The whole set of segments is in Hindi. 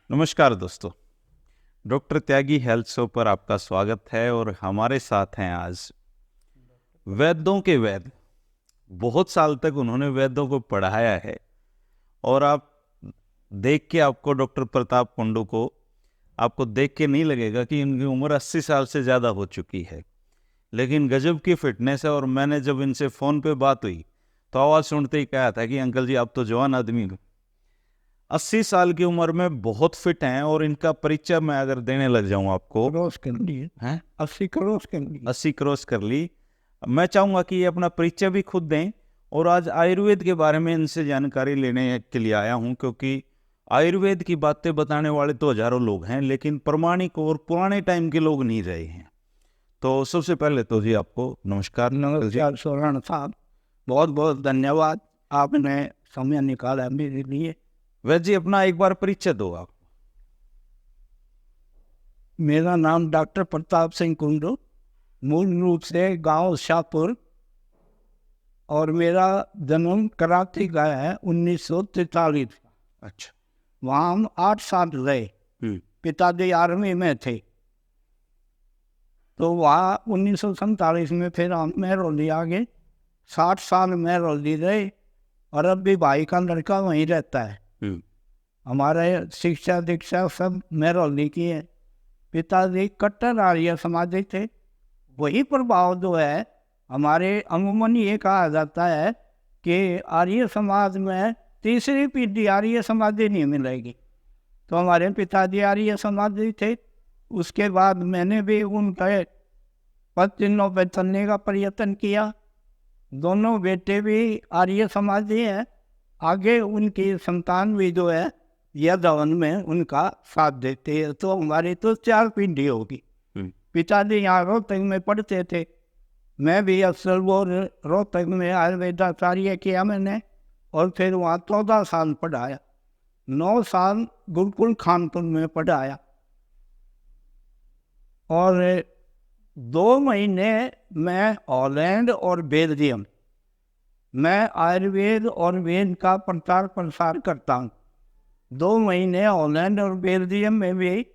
नमस्कार दोस्तों। डॉक्टर त्यागी हेल्थ शो पर आपका स्वागत है और हमारे साथ हैं आज वैद्यों के वैद्य। बहुत साल तक उन्होंने वैद्यों को पढ़ाया है और आप देख के आपको डॉक्टर प्रताप कुंडू को आपको देख के नहीं लगेगा कि इनकी उम्र 80 साल से ज़्यादा हो चुकी है, लेकिन गजब की फिटनेस है। और मैंने जब इनसे फ़ोन पे बात हुई तो आवाज़ सुनते ही कहा था कि अंकल जी आप तो जवान आदमी हो, 80 साल की उम्र में बहुत फिट हैं। और इनका परिचय मैं अगर देने लग जाऊं आपको, क्रॉस कर लिए हैं 80 क्रॉस कर लिए 80 क्रॉस कर ली। मैं चाहूंगा कि ये अपना परिचय भी खुद दें। और आज आयुर्वेद के बारे में इनसे जानकारी लेने के लिए आया हूं, क्योंकि आयुर्वेद की बातें बताने वाले तो हजारों लोग हैं, लेकिन प्रमाणिक और पुराने टाइम के लोग नहीं रहे हैं। तो सबसे पहले तो जी आपको नमस्कार। नमस्कार सोरण साहब, बहुत बहुत धन्यवाद, आपने समय निकाला मेरे लिए। वैद्य जी अपना एक बार परिचय दो आप। मेरा नाम डॉक्टर प्रताप सिंह कुंडू, मूल रूप से गांव शाहपुर, और मेरा जन्म कराची का है 1943। अच्छा। वहाँ हम 8 साल रहे। पिताजी आर्मी में थे, तो वहाँ 1947 में फिर हम मेहरौली आ गए। 60 साल मेहरौली रहे, और अब भी भाई का लड़का वहीं रहता है। हमारे शिक्षा दीक्षा सब मेहरौली की है। पिताजी कट्टर आर्य समाजी थे। वही प्रभाव जो है हमारे अमूमन ये कहा जाता है कि आर्य समाज में तीसरी पीढ़ी आर्य समाजी नहीं मिलेगी। तो हमारे पिताजी आर्य समाजी थे। उसके बाद मैंने भी उनके पद चिन्हों पर चलने का प्रयत्न किया। दोनों बेटे भी आर्य समाजी हैं। आगे उनकी संतान भी जो है यादवन में उनका साथ देते हैं। तो हमारी तो 4 पीढ़ी होगी। पिताजी यहाँ रोहतक में पढ़ते थे। मैं भी अक्सर वो रोहतक में आयुर्वेदाचार्य किया मैंने, और फिर वहाँ 14 साल पढ़ाया। 9 साल गुरुकुल खानपुर में पढ़ाया, और 2 महीने मैं हॉलैंड और बेल्जियम में आयुर्वेद और वेद का प्रचार प्रसार करता हूँ। 2 महीने हॉलैंड और बेल्जियम में भी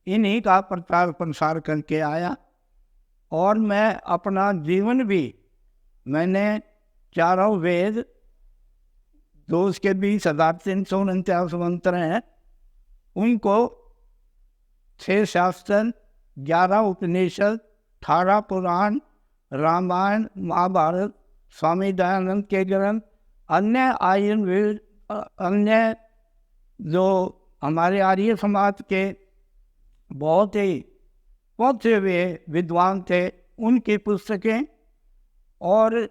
इन्हीं का प्रचार प्रसार करके आया। और मैं अपना जीवन भी, मैंने 4 वेद, जो उसके 20,349 मंत्र हैं, उनको 6 शास्त्र, 11 उपनिषद, 18 पुराण, रामायण, महाभारत, स्वामी दयानंद के ग्रंथ, अन्य आयुर्वेद, अन्य जो हमारे आर्य समाज के बहुत से वे विद्वान थे, उनकी पुस्तकें, और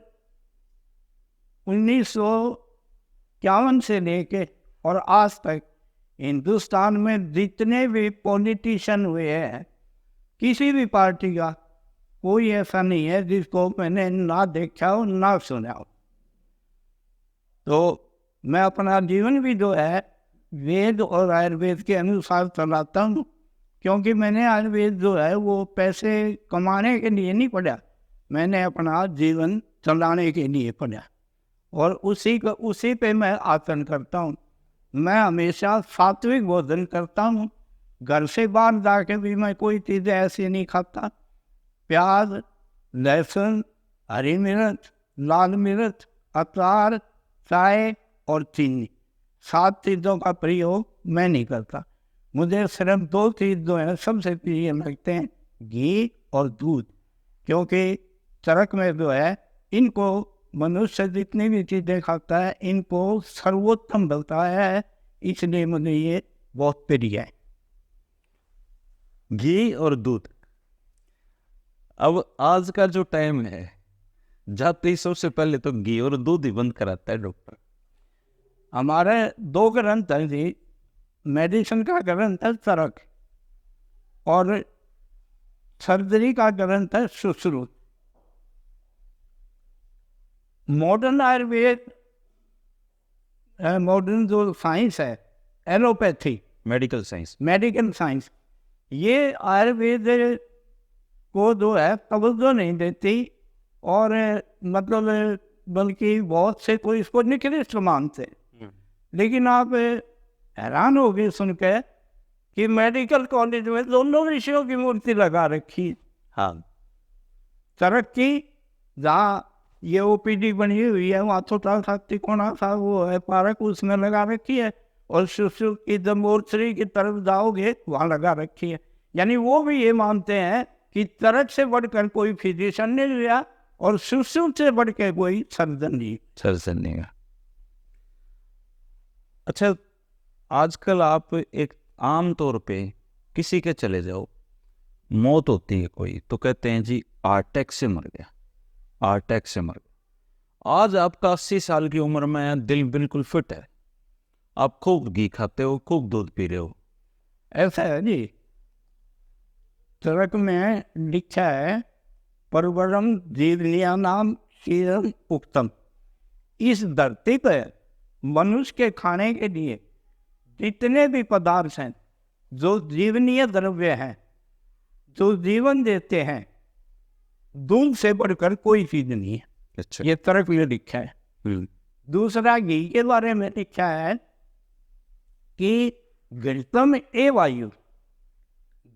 1951 से लेके और आज तक हिंदुस्तान में जितने भी पॉलिटिशियन हुए हैं, किसी भी पार्टी का कोई ऐसा नहीं है जिसको मैंने ना देखा हो ना सुना हो। तो मैं अपना जीवन भी जो है वेद और आयुर्वेद के अनुसार चलाता हूँ, क्योंकि मैंने आयुर्वेद जो है वो पैसे कमाने के लिए नहीं पढ़ा, मैंने अपना जीवन चलाने के लिए पढ़ा, और उसी पे मैं आचरण करता हूँ। मैं हमेशा सात्विक भोजन करता हूँ। घर से बाहर जाके भी मैं कोई चीज़ ऐसी नहीं खाता। प्याज, लहसुन, हरी मिर्च, लाल मिर्च, अचार, चाय और चीनी, 7 चीज़ों का प्रयोग मैं नहीं करता। मुझे सिर्फ 2 चीज़ जो है सबसे प्रिय लगते हैं, घी और दूध, क्योंकि चरक में जो है इनको मनुष्य जितनी भी चीज़ें खाता है इनको सर्वोत्तम बनता है, इसलिए मुझे ये बहुत प्रिय है। घी और दूध। अब आज का जो टाइम है, जाते ही सबसे पहले तो घी और दूध ही बंद कराता है डॉक्टर। हमारे 2 ग्रंथ हैं जी। मेडिसिन का ग्रंथ है चरक, और सर्जरी का ग्रंथ है सुश्रुत। मॉडर्न आयुर्वेद, मॉडर्न जो साइंस है, allopathy, medical science, medical science, ये आयुर्वेद को जो है तवज्जो नहीं देती, और मतलब बल्कि बहुत से तो इसको निकृष्ट मानते। लेकिन आप हैरान हो गए सुन के कि मेडिकल कॉलेज में दोनों ऋषियों की मूर्ति लगा रखी है। हाँ। सड़क की जहाँ ये ओपीडी बनी हुई है वहाँ छोटा सा तिकोना सा वो है पार्क, उसमें लगा रखी है। और शिशु की जब मोर्चरी की तरफ जाओगे वहाँ लगा रखी है। यानी वो भी ये मानते हैं कि तरक से बढ़कर कोई फिजिशियन नहीं लिया और शिशु से बढ़ के कोई सर्जन नहीं। सर्जन नहीं है। अच्छा, आजकल आप एक आम तौर पे किसी के चले जाओ, मौत होती है कोई, तो कहते हैं जी अटैक से मर गया, अटैक से मर गया। आज आपका 80 साल की उम्र में दिल बिल्कुल फिट है, आप खूब घी खाते हो, खूब दूध पी रहे हो। ऐसा है जी, तरक में लिखा है परवरम जीवनिया नाम शीरम उक्तम। इस धरती पर मनुष्य के खाने के लिए जितने भी पदार्थ हैं, जो जीवनीय द्रव्य हैं, जो जीवन देते हैं, दूध से बढ़कर कोई चीज नहीं है। अच्छा। ये तरक में लिखा है। दूसरा घी के बारे में लिखा है कि घृतम ए वायु,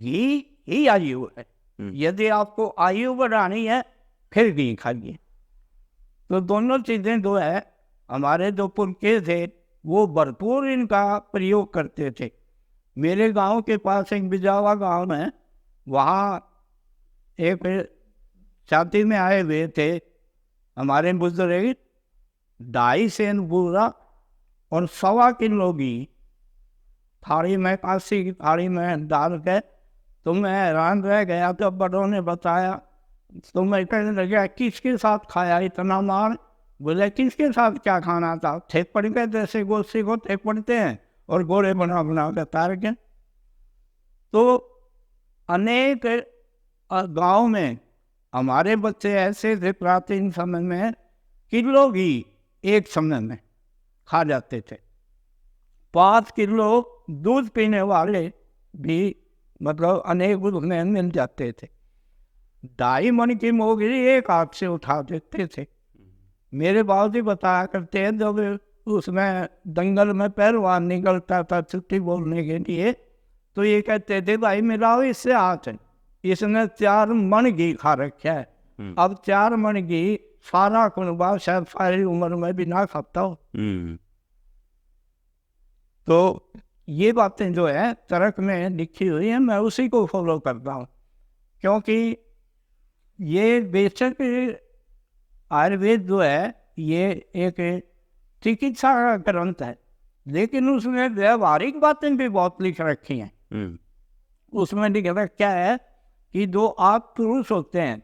घी ही आयु है। यदि आपको आयु बढ़ानी है फिर घी खाइए। तो दोनों चीजें जो है हमारे जो पुरखे थे वो भरपूर इनका प्रयोग करते थे। मेरे गांव के पास एक बिजावा गांव है, वहाँ एक शादी में आए हुए थे हमारे बुजुर्ग, 2.5 सेन बूरा और 1.25 किलो घी थाली में, कांसी की थाली में डाल के, तो मैं हैरान रह गया। तो बड़ों ने बताया, तो मैं कहने लगा किसके साथ खाया इतना मार? बोले किसके साथ क्या खाना था, थेपड़ के जैसे गोश्ती को थेपड़ते हैं और गोले बना बना के तार के। तो अनेक गांव में हमारे बच्चे ऐसे थे प्राचीन समय में, किलो घी एक समय में खा जाते थे। 5 किलो दूध पीने वाले भी मतलब अनेक उसमें मिल जाते थे। 2.5 मन की मोगरी एक हाथ से उठा देते थे। मेरे बाबूजी बताया करते हैं, जब उसमें दंगल में पहलवान निकलता था छुट्टी बोलने के लिए, तो ये कहते थे भाई मिलाओ इससे हाथ, इसने 4 मन घी खा रखा है। अब 4 मन घी सारा कुनबा शायद सारी उम्र में भी ना खाता हो। तो ये बातें जो है तरक में लिखी हुई है, मैं उसी को फॉलो करता हूँ, क्योंकि ये बेशक आयुर्वेद जो है ये एक चिकित्सा का ग्रंथ है, लेकिन उसमें व्यवहारिक बातें भी बहुत लिख रखी हैं। उसमें लिख रखा है कि जो आप पुरुष होते हैं,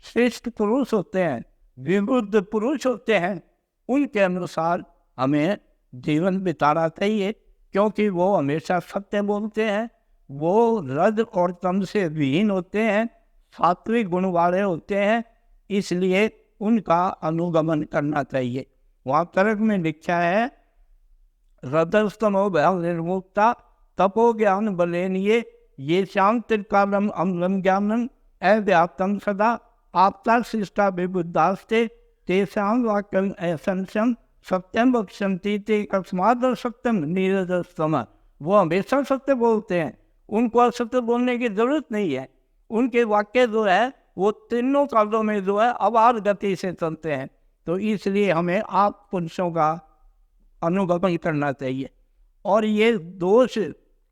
श्रेष्ठ पुरुष होते हैं, विबुद्ध पुरुष होते हैं, उनके अनुसार हमें जीवन बिताना चाहिए, क्योंकि वो हमेशा सत्य बोलते हैं, वो रज और तम से विहीन होते हैं, सात्विक गुण वाले होते हैं, इसलिए उनका अनुगमन करना चाहिए। वहाँ तरक में लिखा है रजस्तमो भय निर्मुक्ता तपो ज्ञान बलेनिये ये श्याम त्रिकालम अम्लम ज्ञानम अव्याप्तम सदा आपता शिष्टा विबुद्धास्ते तेषां वाक्यम असंशम सत्यम वक्ष्यन्ति ते कस्मात् सत्यम नीरजस्तम। वो हमेशा सत्य बोलते हैं, उनको असत्य बोलने की जरूरत नहीं है। उनके वाक्य जो है वो तीनों कालों में जो है अबाध गति से चलते हैं। तो इसलिए हमें आप पुरुषों का अनुगमन करना चाहिए। और ये दोष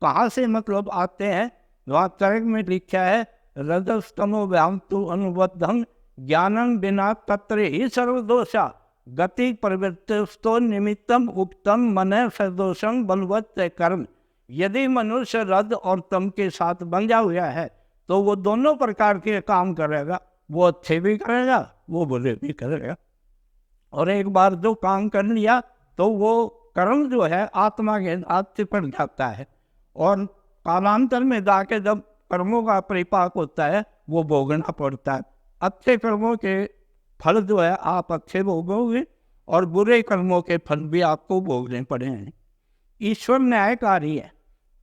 कहाँ से मतलब आते हैं? वहाँ तरक में लिखा है रजस्तमो व्याम तु अनुबद्धं ज्ञानं बिना तत्र ही सर्वदोषा गति प्रवृत्तिस्तो निमित्तम उक्तम मन सदोषं बलवत् कर्म। यदि मनुष्य रज और तम के साथ बंधा हुआ है तो वो दोनों प्रकार के काम करेगा, वो अच्छे भी करेगा, वो बुरे भी करेगा। और एक बार जो काम कर लिया तो वो कर्म जो है आत्मा के साथ चिपट जाता है, और कालांतर में जाके जब कर्मों का परिपाक होता है वो भोगना पड़ता है। अच्छे कर्मों के फल जो है आप अच्छे भोगोगे और बुरे कर्मों के फल भी आपको भोगने पड़ेंगे। ईश्वर न्यायकारी है।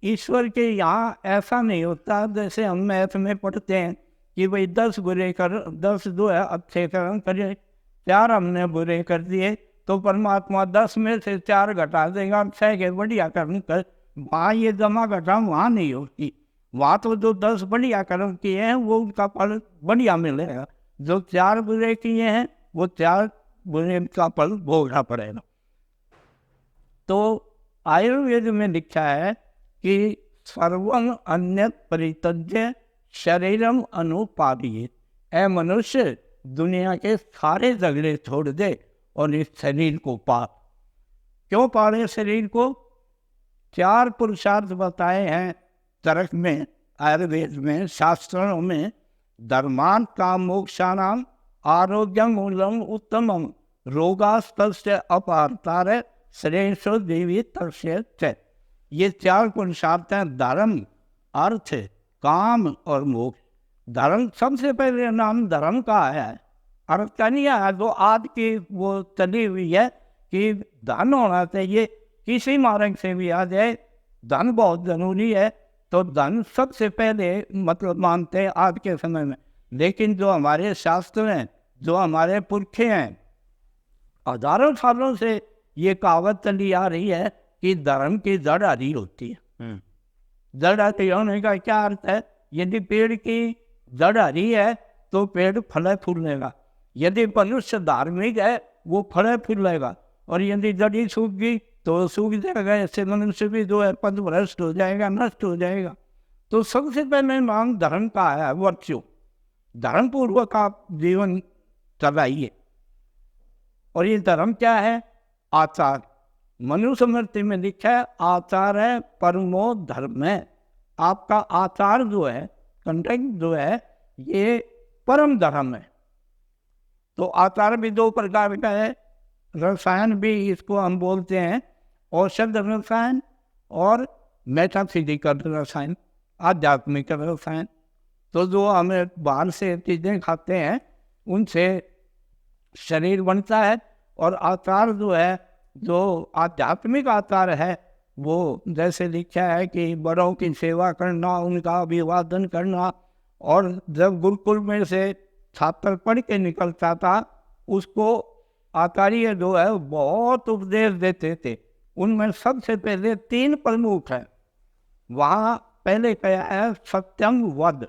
ईश्वर के यहाँ ऐसा नहीं होता जैसे हम मैथ में पढ़ते हैं कि भाई 10 बुरे कर 10 जो है अच्छे कर्म करे, 4 हमने बुरे कर दिए तो परमात्मा 10 में से 4 घटा देगा, 6 के बढ़िया कर्म कर वहाँ ये जमा घटा वहाँ नहीं होती। वहाँ तो जो 10 बढ़िया कर्म किए हैं वो उनका फल बढ़िया मिलेगा, जो 4 बुरे किए हैं वो 4 बुरे का फल भोगना पड़ेगा। तो आयुर्वेद में लिखा है कि सर्वं अन्यत् परित्यज्य शरीरम अनुपादिये। ऐ मनुष्य, दुनिया के सारे झगड़े छोड़ दे और इस शरीर को पाल। क्यों पाले शरीर को? 4 पुरुषार्थ बताए हैं तर्क में, आयुर्वेद में, शास्त्रों में। धर्मान् काम मोक्षाणाम आरोग्यम मूलम उत्तमम रोगास्तस्य अपार्तार श्रेष्ठो देवी तस्य। ये 4 पुरुषार्थ हैं, धर्म, अर्थ, काम और मोक्ष। धर्म सबसे पहले नाम धर्म का है, अर्थ का नहीं है। जो आज की वो चली हुई है कि धन होना चाहिए, किसी मार्ग से भी आ जाए, धन बहुत जरूरी है, तो धन सबसे पहले मतलब मानते हैं आज के समय में। लेकिन जो हमारे शास्त्र हैं, जो हमारे पुरखे हैं, हजारों सालों से ये कहावत चली आ रही है कि धर्म की जड़ हरी होती है। जड़ हरी होने का क्या अर्थ है? यदि पेड़ की जड़ हरी है तो पेड़ फल फूलेगा। यदि मनुष्य धार्मिक है वो फल फूलेगा, और यदि जड़ ही सूख गई तो सूख जाएगा। ऐसे मनुष्य भी जो है पद भ्रष्ट हो जाएगा, नष्ट हो जाएगा। तो सबसे पहले नाम धर्म का है, वर्च्यू। धर्म पूर्वक आप जीवन चलाइए। और ये धर्म क्या है? आचार। मनुस्मृति में लिखा है आचार है परमो धर्म है। आपका आचार जो है, कंडक्ट जो है, ये परम धर्म है। तो आचार भी 2 प्रकार का है। रसायन भी इसको हम बोलते हैं, औषध रसायन और मेटाफिजिकल रसायन, आध्यात्मिक रसायन। तो जो हमें बाहर से चीज़ें खाते हैं उनसे शरीर बनता है, और आचार जो है, जो आध्यात्मिक आचार है, वो जैसे लिखा है कि बड़ों की सेवा करना, उनका अभिवादन करना। और जब गुरुकुल में से छात्र पढ़ के निकलता था, उसको आचार्य जो है बहुत उपदेश देते थे। उनमें सबसे पहले 3 प्रमुख हैं। वहाँ पहले कहा है सत्यम वद,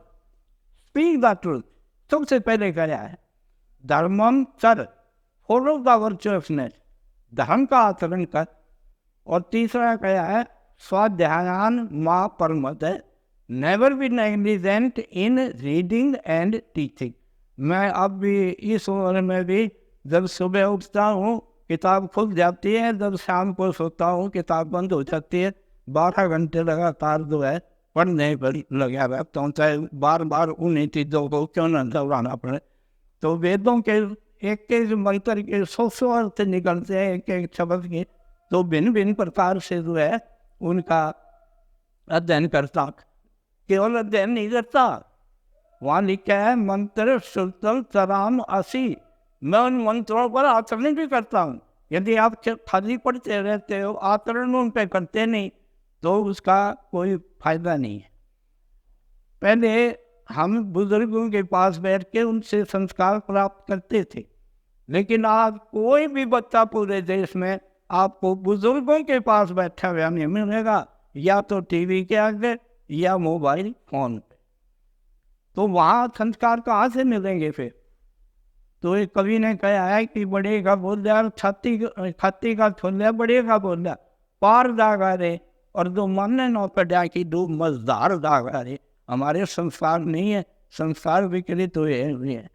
स्पीक द ट्रूथ, सबसे पहले कहा है। धर्मम चर, फॉलो द वर्चुअसनेस, धर्म का आचरण कर। और तीसरा कहा है स्वाध्यायान मा परमत, never be negligent in reading and teaching. मैं अब भी इस उम्र में भी जब सुबह उठता हूँ किताब खुल जाती है, जब शाम को सोता हूँ किताब बंद हो जाती है। 12 घंटे लगातार जो है पढ़ने पर लगा रहता हूँ, चाहे बार बार उन्हीं चीज़ों को क्यों न दोहराना पड़े। तो वेदों के एक एक मंत्र के 100 अर्थ निकलते हैं एक एक शब्द के। तो भिन्न भिन्न प्रकार से जो है उनका अध्ययन करता, केवल अध्ययन नहीं करता। वहाँ लिखा है मंत्र श्रुतम चराम असी, मैं उन मंत्रों पर आचरण भी करता हूँ। यदि आप खाली पढ़ते रहते हो, आचरण उन पर करते नहीं, तो उसका कोई फायदा नहीं है। पहले हम बुजुर्गों के पास बैठ के उनसे संस्कार प्राप्त करते थे, लेकिन आज कोई भी बच्चा पूरे देश में आपको बुजुर्गों के पास बैठा हुआ नहीं मिलेगा, या तो टीवी के आगे या मोबाइल फोन पे। तो वहाँ संस्कार कहाँ से मिलेंगे फिर? तो एक कवि ने कहा है कि बड़े का बोल छाती का छोले बड़े का बोल पार दागा रे, और जो मन न पड़ा कि दो मजदार दागा रे। हमारे संस्कार नहीं है, संस्कार विकृत हुए हैं।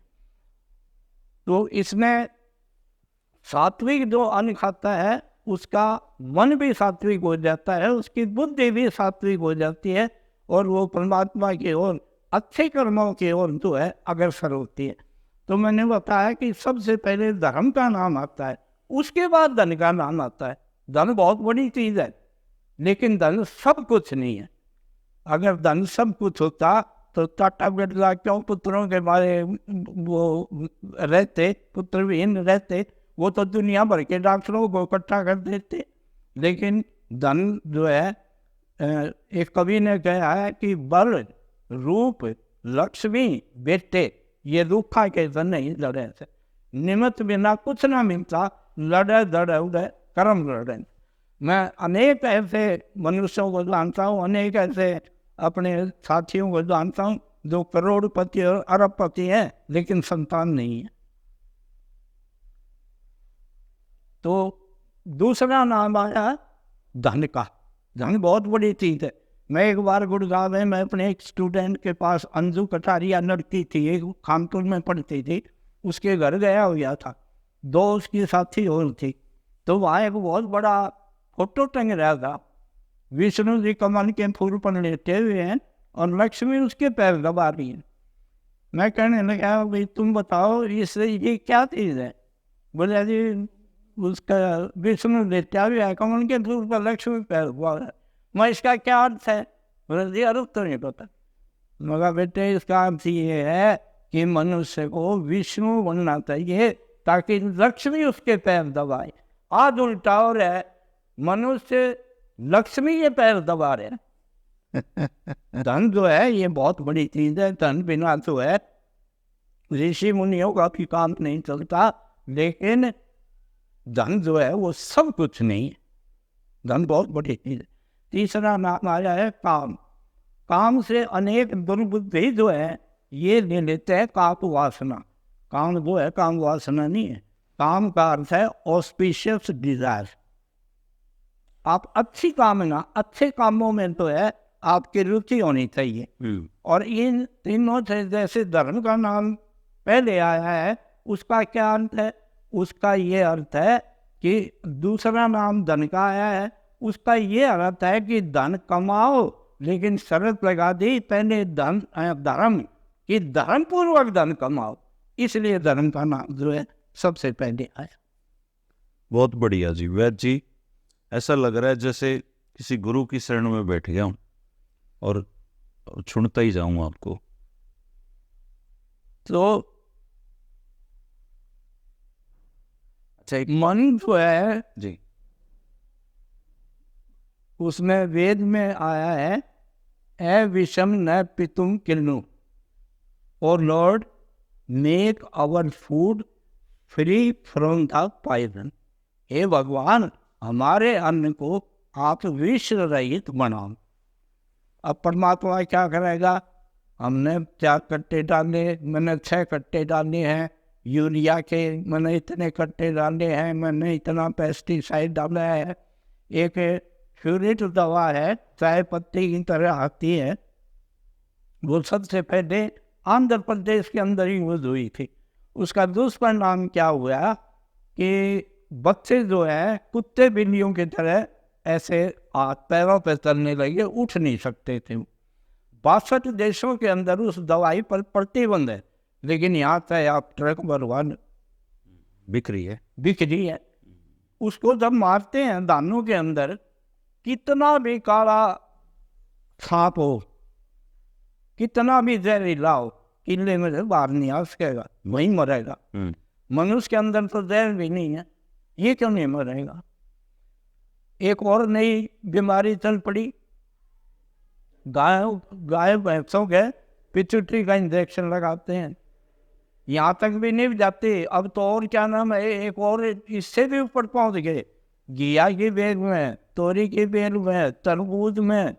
तो इसमें सात्विक जो अन्न खाता है उसका मन भी सात्विक हो जाता है, उसकी बुद्धि भी सात्विक हो जाती है, और वो परमात्मा की ओर अच्छे कर्मों की ओर जो है अग्रसर होती है। तो मैंने बताया कि सबसे पहले धर्म का नाम आता है, उसके बाद धन का नाम आता है। धन बहुत बड़ी चीज़ है, लेकिन धन सब कुछ नहीं है। अगर धन सब कुछ होता तो टाटा बिरला क्यों पुत्रों के बारे वो रहते, पुत्र विहीन रहते, वो तो दुनिया भर के डॉक्टरों को इकट्ठा कर देते। लेकिन धन जो है, एक कवि ने कहा है कि बल रूप लक्ष्मी बेटे ये रूखा के धन नहीं लड़े से, निमित्त बिना कुछ ना मिलता, लड़े दड़े उड़े कर्म लड़े। मैं अनेक ऐसे मनुष्यों को जानता हूँ, अनेक ऐसे अपने साथियों को जानता हूँ जो करोड़पति और अरबपति हैं लेकिन संतान नहीं है। तो दूसरा नाम आया धन का। धन बहुत बड़ी चीज है। मैं एक बार गुड़गांव में, मैं अपने एक स्टूडेंट के पास, अंजू कटारिया लड़की थी, एक कानपुर में पढ़ती थी, उसके घर गया हुआ था, 2 उसकी साथी और थी। तो वहाँ एक बहुत बड़ा फोटो टंग रहा था, विष्णु जी कमल के फूल पर लेटे हुए हैं और लक्ष्मी उसके पैर दबा रही है। मैं कहने लगा, भाई तुम बताओ इससे ये क्या चीज़ है? बोले जी उसका विष्णु लेटा हुआ है कमल के फूल पर, लक्ष्मी पैर हुआ है। मैं इसका क्या अर्थ है? बोले जी अर्थ तो नहीं पता। मगर बेटे इसका अर्थ ये है कि मनुष्य को विष्णु बनना चाहिए ताकि लक्ष्मी उसके पैर दबाए। आज उल्टा हो रहा है, मनुष्य लक्ष्मी के पैर दबा रहे हैं। धन जो है ये बहुत बड़ी चीज है। धन बिना जो है ऋषि मुनियों का भी काम नहीं चलता, लेकिन धन जो है वो सब कुछ नहीं है। धन बहुत बड़ी चीज है। तीसरा नाम आया है काम। काम से अनेक दुर्बुद्धि जो है ये ले लेते हैं काप वासना। काम जो है काम वासना नहीं है। काम का अर्थ है ऑस्पिशियस डिजायर। आप अच्छी कामना, अच्छे कामों में तो है आपकी रुचि होनी चाहिए। और इन तीनों से जैसे धर्म का नाम पहले आया है, उसका क्या अर्थ है? उसका ये अर्थ है कि दूसरा नाम धन का आया है, उसका ये अर्थ है कि धन कमाओ, लेकिन शर्त लगा दी पहले धर्म कि धर्म पूर्वक धन कमाओ। इसलिए धर्म का नाम जो है सबसे पहले आया। बहुत बढ़िया जी। वैद्य जी, ऐसा लग रहा है जैसे किसी गुरु की शरण में बैठ गया हूँ और छुड़ता ही जाऊं आपको। तो अच्छा, मन जो है जी, उसमें वेद में आया है, ए विषम न पितुम किन्नु, और lord make our food free from the poison. हे भगवान, हमारे अन्न को आप विष रहित बनाओ। अब परमात्मा क्या करेगा? हमने 4 कट्टे डाले, मैंने 6 कट्टे डाले हैं यूरिया के, मैंने इतने कट्टे डाले हैं, मैंने इतना पेस्टिसाइड डाला है। एक फ्यूरिट दवा है, चाय पत्ती की तरह आती है, वो सबसे पहले आंध्र प्रदेश के अंदर ही यूज हुई थी। उसका दुष्परिणाम क्या हुआ कि बच्चे जो है कुत्ते बिल्लियों की तरह ऐसे पैरों पर चलने लगे, उठ नहीं सकते थे। 62 देशों के अंदर उस दवाई पर प्रतिबंध है, लेकिन यहाँ से आप ट्रक भरवा बिक रही है। उसको जब मारते हैं दानों के अंदर, कितना भी काला सांप हो, कितना भी जहरीला हो, किले में से बाहर नहीं आ सकेगा, वहीं मरेगा। मनुष्य के अंदर तो जहर भी नहीं है, ये क्यों नहीं मरेगा? एक और नई बीमारी चल पड़ी, गाय भैंसों के पिट्यूटरी का इंजेक्शन लगाते हैं, यहाँ तक भी नहीं जाते। अब तो और क्या नाम है, एक और इससे भी ऊपर पहुंच गए। घिया की बेल में, तोरी की बेल में, तरबूज में।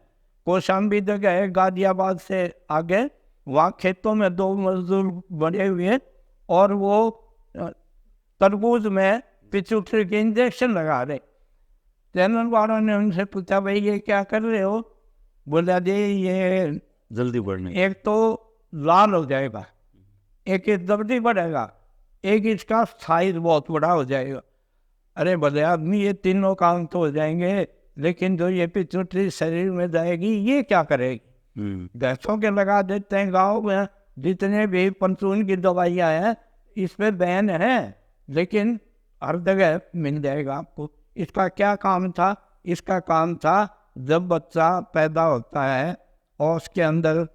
कौशाम्बी जगह है गाजियाबाद से आगे, वहाँ खेतों में 2 मजदूर बड़े हुए और वो तरबूज में पिट्यूटरी के इंजेक्शन लगा रहे। चैनल वालों ने उनसे पूछा, भाई ये क्या कर रहे हो? बोला जी ये जल्दी बढ़ने, एक तो लाल हो जाएगा, एक जल्दी बढ़ेगा, एक इसका साइज बहुत बड़ा हो जाएगा। अरे भले आदमी, ये तीनों काम तो हो जाएंगे, लेकिन जो ये पिट्यूटरी शरीर में जाएगी ये क्या करेगी? भैंसों के लगा देते हैं। गाँव में जितने भी पंचून की दवाइयाँ हैं इस पे बैन है, लेकिन हर जगह मिल जाएगा आपको। इसका क्या काम था? इसका काम था जब बच्चा पैदा होता है और उसके अंदर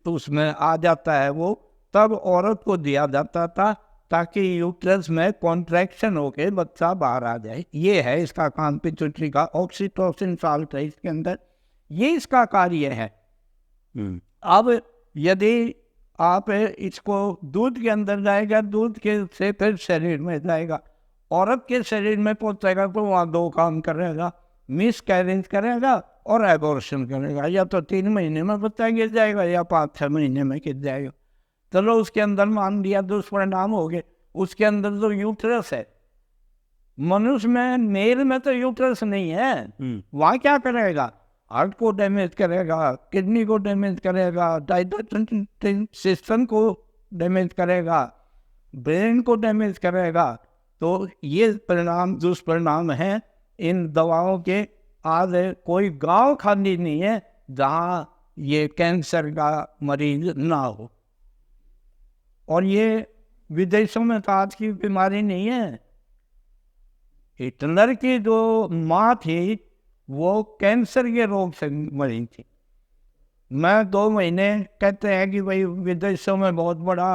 उसमें आ जाता है वो, तब औरत को दिया जाता था ताकि यूट्रस में कॉन्ट्रैक्शन होके बच्चा बाहर आ जाए। ये है इसका काम पिट्यूटरी का। ऑक्सीटोसिन साल्ट है इसके अंदर, ये इसका कार्य है। अब यदि आप इसको दूध के अंदर जाएगा, दूध के से फिर शरीर में जाएगा, औरत के शरीर में पहुंचेगा तो वहाँ 2 काम करेगा, मिस कैरेज करेगा और एबॉर्शन करेगा। या तो 3 महीने में बच्चा गिर जाएगा या 5-6 महीने में गिर जाएगा। चलो उसके अंदर मान लिया दुष्परिणाम हो गए, उसके अंदर तो यूट्रस है। मनुष्य में, मेल में तो यूट्रस नहीं है। वहाँ क्या करेगा? हार्ट को डैमेज करेगा, किडनी को डैमेज करेगा, डाइजेस्टिव सिस्टम को डैमेज करेगा, ब्रेन को डैमेज करेगा। तो ये परिणाम, दुष्परिणाम हैं इन दवाओं के। आज कोई गांव खाली नहीं है जहाँ ये कैंसर का मरीज ना हो। और ये विदेशों में तो आज की बीमारी नहीं है। हिटलर की जो माँ थी वो कैंसर के रोग से मरी थी। मैं 2 महीने, कहते हैं कि भाई विदेशों में बहुत बड़ा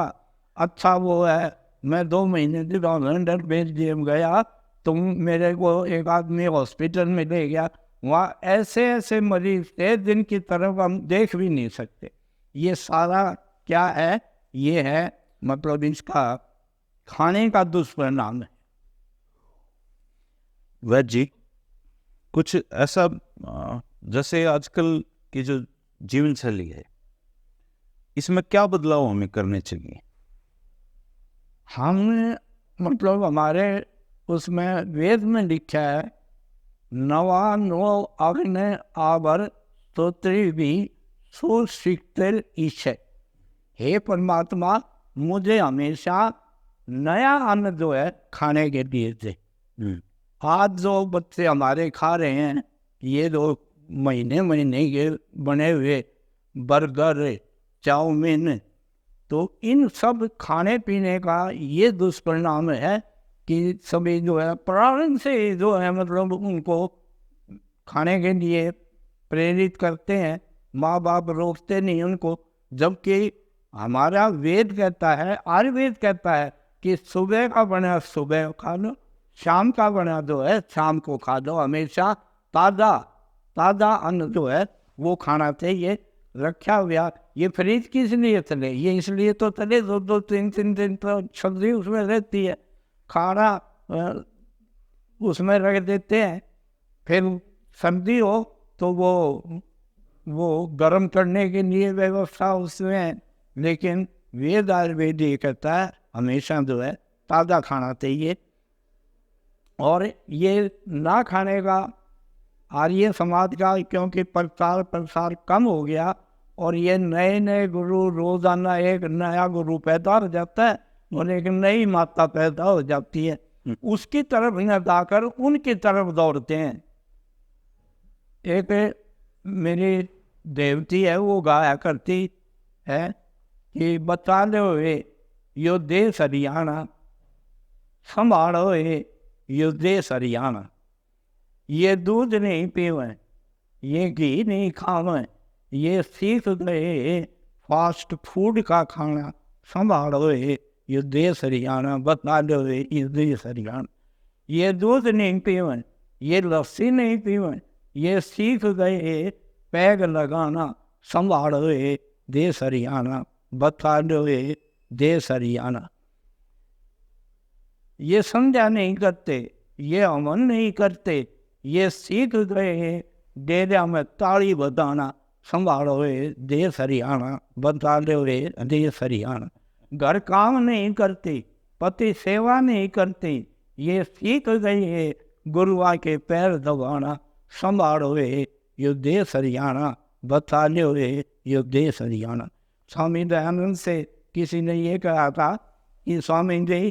अच्छा वो है, मैं 2 महीने लंदन बेल्जियम गया तो मेरे को एक आदमी हॉस्पिटल में ले गया। वहाँ ऐसे ऐसे मरीज थे जिनकी तरफ हम देख भी नहीं सकते। ये सारा क्या है? ये है मतलब इसका खाने का दुष्परिणाम है। वैद्य जी, कुछ ऐसा जैसे आजकल की जो जीवन शैली है, इसमें क्या बदलाव हमें करने चाहिए? हमने मतलब हमारे उसमें वेद में लिखा है, नवा नो अग्नि आवर स्तोत्री भी सुशिक्तिर ईशे। हे परमात्मा, मुझे हमेशा नया अन्न जो है खाने के लिए दे। आज जो बच्चे हमारे खा रहे हैं, ये जो महीने महीने के बने हुए बर्गर, चाउमीन, तो इन सब खाने पीने का ये दुष्परिणाम है कि सभी जो है प्रारंभ से जो है मतलब उनको खाने के लिए प्रेरित करते हैं। माँ बाप रोकते नहीं उनको, जबकि हमारा वेद कहता है, आयुर्वेद कहता है कि सुबह का बना सुबह खा लो, शाम का बना जो है शाम को खा लो। हमेशा ताज़ा ताज़ा अन्न जो है वो खाना चाहिए। रखा हुआ ये फ्रिज किस लिए चले? ये इसलिए तो चले 2-2, 3-3 दिन तो सब्जी उसमें रहती है, खाना उसमें रख देते हैं। फिर सर्दी हो तो वो गर्म करने के लिए व्यवस्था उसमें है। लेकिन वेद आयुर्वेद ये कहता है हमेशा जो है ताज़ा खाना चाहिए। और ये ना खाने का आर्य समाज का क्योंकि प्रसार कम हो गया और ये नए नए गुरु, रोजाना एक नया गुरु पैदा हो जाता है और एक नई माता पैदा हो जाती है, उसकी तरफ न जाकर उनकी तरफ दौड़ते हैं। एक मेरी देवती है, वो गाया करती है कि बता लो यो देश हरियाणा, संभालो यो देश हरियाणा। ये दूध नहीं पीवें, ये घी नहीं खावें, ये सीख गए फास्ट फूड का खाना, संभालो ये देश हरियाणा, बता दो ये देश हरियाणा। ये दूध नहीं पीवें, ये लस्सी नहीं पीवें, ये सीख गए पैग लगाना, संभालो देश हरियाणा, बता दो देश हरियाणा। ये संध्या नहीं करते, ये अमन नहीं करते, ये सीख गए डेरा में ताली बजाना, संभालो देश हरियाणा, बता दो देश हरियाणा। घर काम नहीं करते, पति सेवा नहीं करते, ये सीख गए गुरुआ के पैर दबाना, संभालो ये देश हरियाणा, बता दो ये देश हरियाणा। स्वामी दयानंद से किसी ने ये कहा था कि स्वामी जी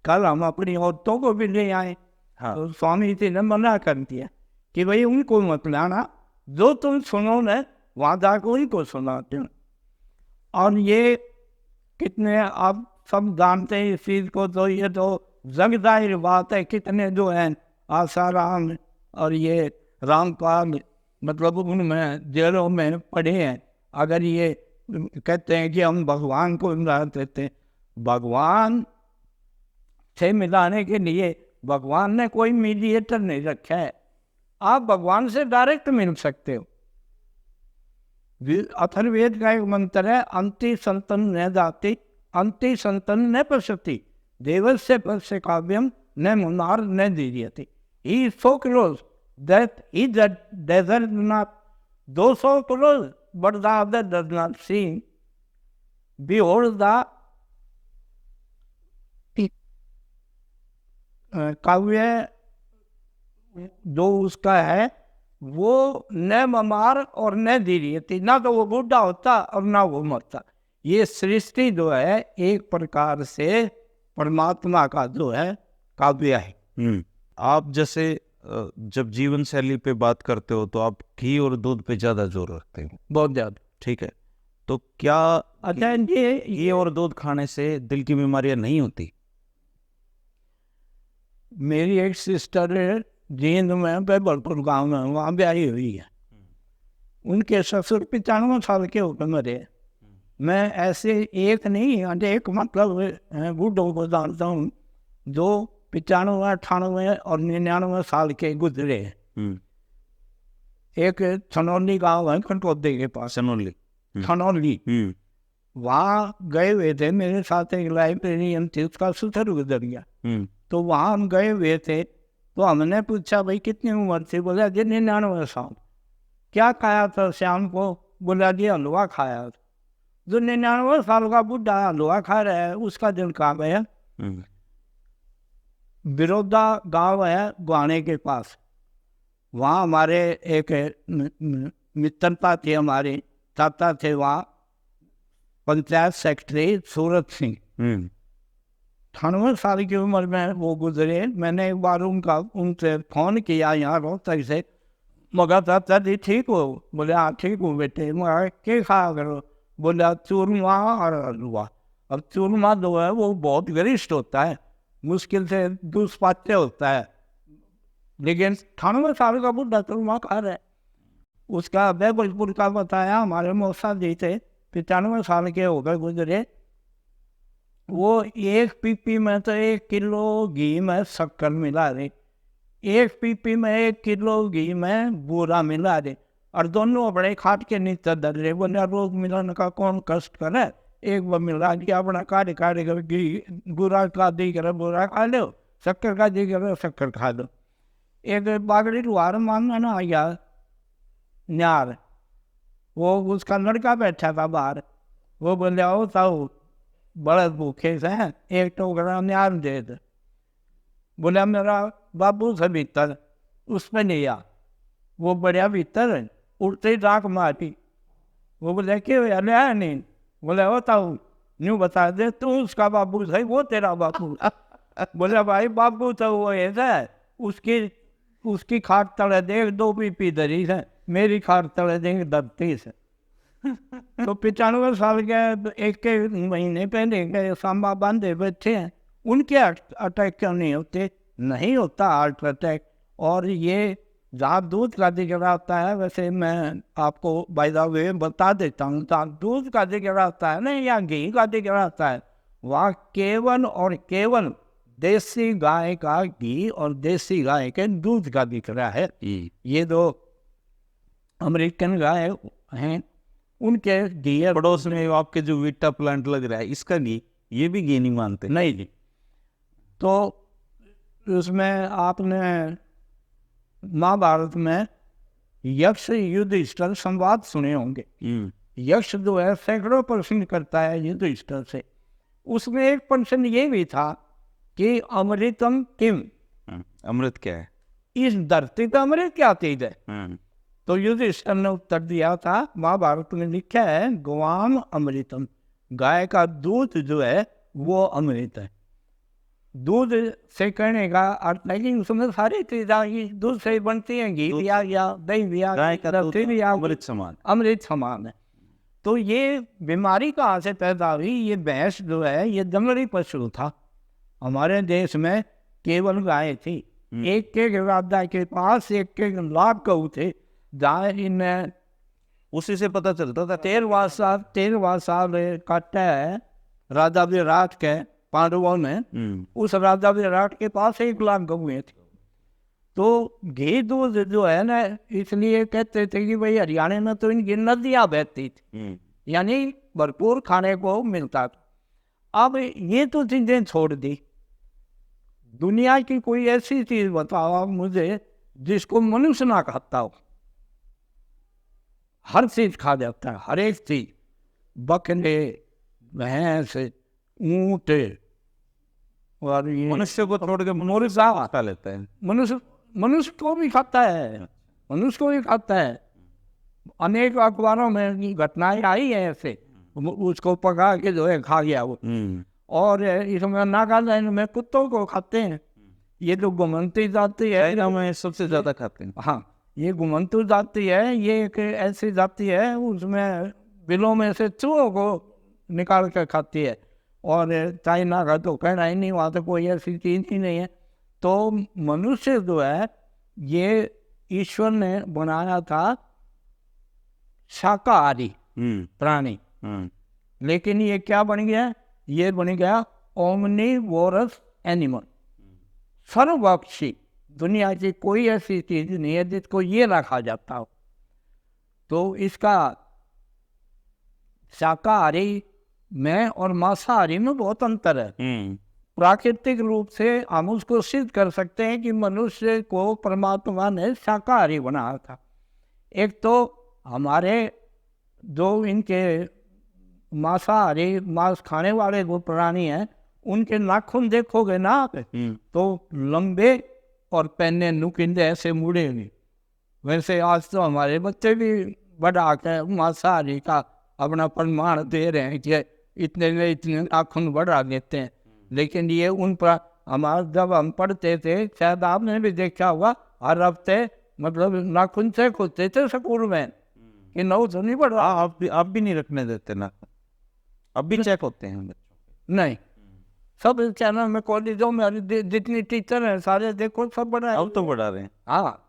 कल हम अपनी औरतों को भी ले आए। हाँ। तो स्वामी जी ने मना कर दिया कि भाई उनको मत लाना, जो तुम सुनो न वहाँ जाकर उनको सुनाते हो। और ये कितने आप सब जानते हैं इस चीज़ को, तो ये तो जग जाहिर बात है कितने जो हैं आसाराम और ये रामपाल, मतलब उनमें जेलों में पड़े हैं। अगर ये कहते हैं कि हम भगवान को मिला देते हैं, भगवान से मिलाने के लिए भगवान ने कोई मीडिएटर नहीं रखा है, आप भगवान से डायरेक्ट मिल सकते हो। अथर्ववेद का एक मंत्र है, अंति संतन न जाति, अंति संतन न पश्यति, देवस्य पश्य काव्यम ne Munnar, ne Diriyati. He is so close that he does not, though so close, but the other does not see. Behold the काव्य जो उसका है वो न ममार और न दीरियती, ना तो वो बूढ़ा होता और ना वो मरता। ये सृष्टि जो है एक प्रकार से परमात्मा का जो है काव्य है। आप जैसे जब जीवन शैली पे बात करते हो तो आप घी और दूध पे ज्यादा जोर रखते हो। बहुत ज्यादा। ठीक है, तो क्या अच्छा, ये घी और दूध खाने से दिल की बीमारियां नहीं होती? मेरी एक सिस्टर जींद में बेबलपुर गांव में वहाँ ब्याही हुई है। उनके ससुर 95 साल के होकर मरे। मैं ऐसे एक नहीं अनेक मतलब बूढ़ों को जानता हूँ जो 95, 98 और 99 साल के गुजरे। एक छनौली गांव है कटौती के पास, सनोली। छनौली, वहाँ गए हुए थे। मेरे साथ एक लाइब्रेरियन थी, उसका ससुर गुजर गया। तो वहाँ हम गए हुए थे, तो हमने पूछा भाई कितनी उम्र थी? बोला जी 99 साल। क्या खाया था शाम को? बोला जी हलवा खाया था। जो 99 साल का बुढ़ा हलवा खा रहा है उसका दिल कहाँ गया? बिरोदा गांव है गुआने के पास, वहाँ हमारे एक मित्रता थी, हमारे चाचा थे वहाँ पंचायत सेक्रेटरी सूरत सिंह। 98 साल की उम्र में वो गुजरे। मैंने एक बार उनसे फ़ोन किया यहाँ रोहतक से, मगर चाचा जी ठीक हो? बोले हाँ ठीक हूँ बेटे। मगर क्या खाया करो? बोला चूरमा और हलवा। अब चूरमा जो है वो बहुत गरिष्ठ होता है, मुश्किल से दुष्पाच्य होता है, लेकिन 98 साल का बुढ़ा चूरमा खा रहा है। उसका बेबलपुर का बताया, हमारे मौसा जी थे 95 साल के होकर गुजरे। वो एक पीपी में तो 1 किलो घी में शक्कर मिला दे, एक पीपी में 1 किलो घी में बूरा मिला दे, और दोनों अपने खाट के नीचे धर रहे। बोले रोज मिलाने का कौन कष्ट करे, एक बार मिला दिया अपना काटे काटे कर घी, बूरा का दी करे बूरा खा लो, शक्कर का दी करे शक्कर खा लो। एक बागड़ी लुहार मांगना ना आया न्यार, वो उसका लड़का बैठा था बाहर, वो बोले आओ ताऊ बड़े भूखे से हैं, एक टोकरा न्यार दे दे। बोला मेरा बाबू से भीतर, उसमें नहीं आ। वो बढ़िया भीतर उड़ते ही डाक मारी। वो बोले क्यों आया नहीं? बोले होता हूँ न्यू बता दे, तू उसका बाबू सही वो तेरा बाबू। बोले भाई बाबू तो वो ऐसा है, उसकी खाट तले देख 2 पीपी धरी है, मेरी खाट तले देख 30 है। तो 95 साल के एक महीने पहले के सांबा बांधे बैठे हैं, उनके अटैक क्यों नहीं होते? नहीं होता हार्ट अटैक। और ये जहाँ दूध का जिक्र आता है, वैसे मैं आपको बाय द वे बता देता हूँ, जहाँ दूध का जिक्र आता है ना या घी का जिक्र आता है, वहाँ केवल और केवल देसी गाय का घी और देसी गाय के दूध का जिक्र है। ये दो अमेरिकन गाय हैं, उनके घी है। पड़ोस में आपके जो वीटा प्लांट लग रहा है, इसका घी, ये भी घी नहीं मानते? नहीं जी। तो उसमें आपने महाभारत में यक्ष युधिष्ठिर संवाद सुने होंगे। यक्ष जो है सैकड़ों प्रश्न करता है युधिष्ठिर से। उसमें एक प्रश्न ये भी था कि अमृतम किम, अमृत क्या है? इस धरती का अमृत क्या चीज है? तो युधिष्ठिर ने उत्तर दिया था, महाभारत में लिखा है गवाम अमृतम, गाय का दूध जो है वो अमृत है। दूध से कहने का अर्थ है कि उसमें सारी चीजें दूध से बनती हैं, घी भी आ गया, दही भी आ गया, भी आ अमृत समान, अमृत समान है। तो ये बीमारी कहाँ से पैदा हुई? ये भैंस जो है ये जंगली पशु था। हमारे देश में केवल गाय थी, एक राजा के पास 1 लाख गऊ थे, जहाँ इन उसी से पता चलता था। 13वां साल काटा है राजा विराट के पांडवों में, उस राजा विराट के पास 1 लाख गऊएं थी। तो घी दूध जो है ना, इसलिए कहते थे कि भाई हरियाणा में तो इनकी नदियां बहती थी, यानी भरपूर खाने को मिलता था। अब ये तो चीजें छोड़ दी, दुनिया की कोई ऐसी चीज बताओ आप मुझे जिसको मनुष्य ना खाता हो। हर चीज खा जाता है, हर एक चीज, बकरे, भैंस, ऊंट, और ये मनुष्य को छोड़ के मुर्गा, खा लेता है। मनुष्य मनुष्य को भी खाता है, मनुष्य को भी खाता है। अनेक अखबारों में घटनाएं आई है ऐसे, उसको पका के जो है खा गया वो। और इसमें नागालैंड में कुत्तों को खाते हैं। ये जो घुमंतू जाति है, चाइना में सबसे ज्यादा खाते हैं। हाँ, ये घुमंतू जाति है, ये एक ऐसी जाति है उसमें बिलों में से चूहों को निकाल कर खाती है। और चाइना का तो कहना ही नहीं, वहाँ तो कोई ऐसी चीज ही नहीं है। तो मनुष्य जो है ये ईश्वर ने बनाया था शाकाहारी प्राणी, लेकिन ये क्या बन गया? ये बन गया ओमनीवोरस एनिमल, सर्वभक्षी। दुनिया की कोई ऐसी चीज नहीं है जिसको ये ना खा जाता हो। तो इसका शाकाहारी में और मांसाहारी में बहुत अंतर है। प्राकृतिक रूप से हम उसको सिद्ध कर सकते हैं कि मनुष्य को परमात्मा ने शाकाहारी बनाया था। एक तो हमारे जो इनके मांसाहारी, मांस खाने वाले जो प्राणी हैं, उनके नाखून देखोगे ना आप, तो लंबे और पहने नुकीले ऐसे मुड़े हुए। वैसे आज तो हमारे बच्चे भी बढ़ा के मांसाहारी का अपना प्रमाण दे रहे हैं कि इतने में इतने नाखून बढ़ा देते हैं। लेकिन ये उन पर हमारा, जब हम पढ़ते थे, शायद आपने भी देखा होगा, हर हफ्ते मतलब नाखून चेक होते थे स्कूल में कि नौ तो नहीं बढ़ रहा। आप भी नहीं रखने देते ना? अब भी चेक होते हैं बच्चों नहीं, सब चैनल में, कॉलेजों में जितनी टीचर हैं सारे देखो सब बढ़ा है। अब तो बढ़ा रहे हैं। हाँ,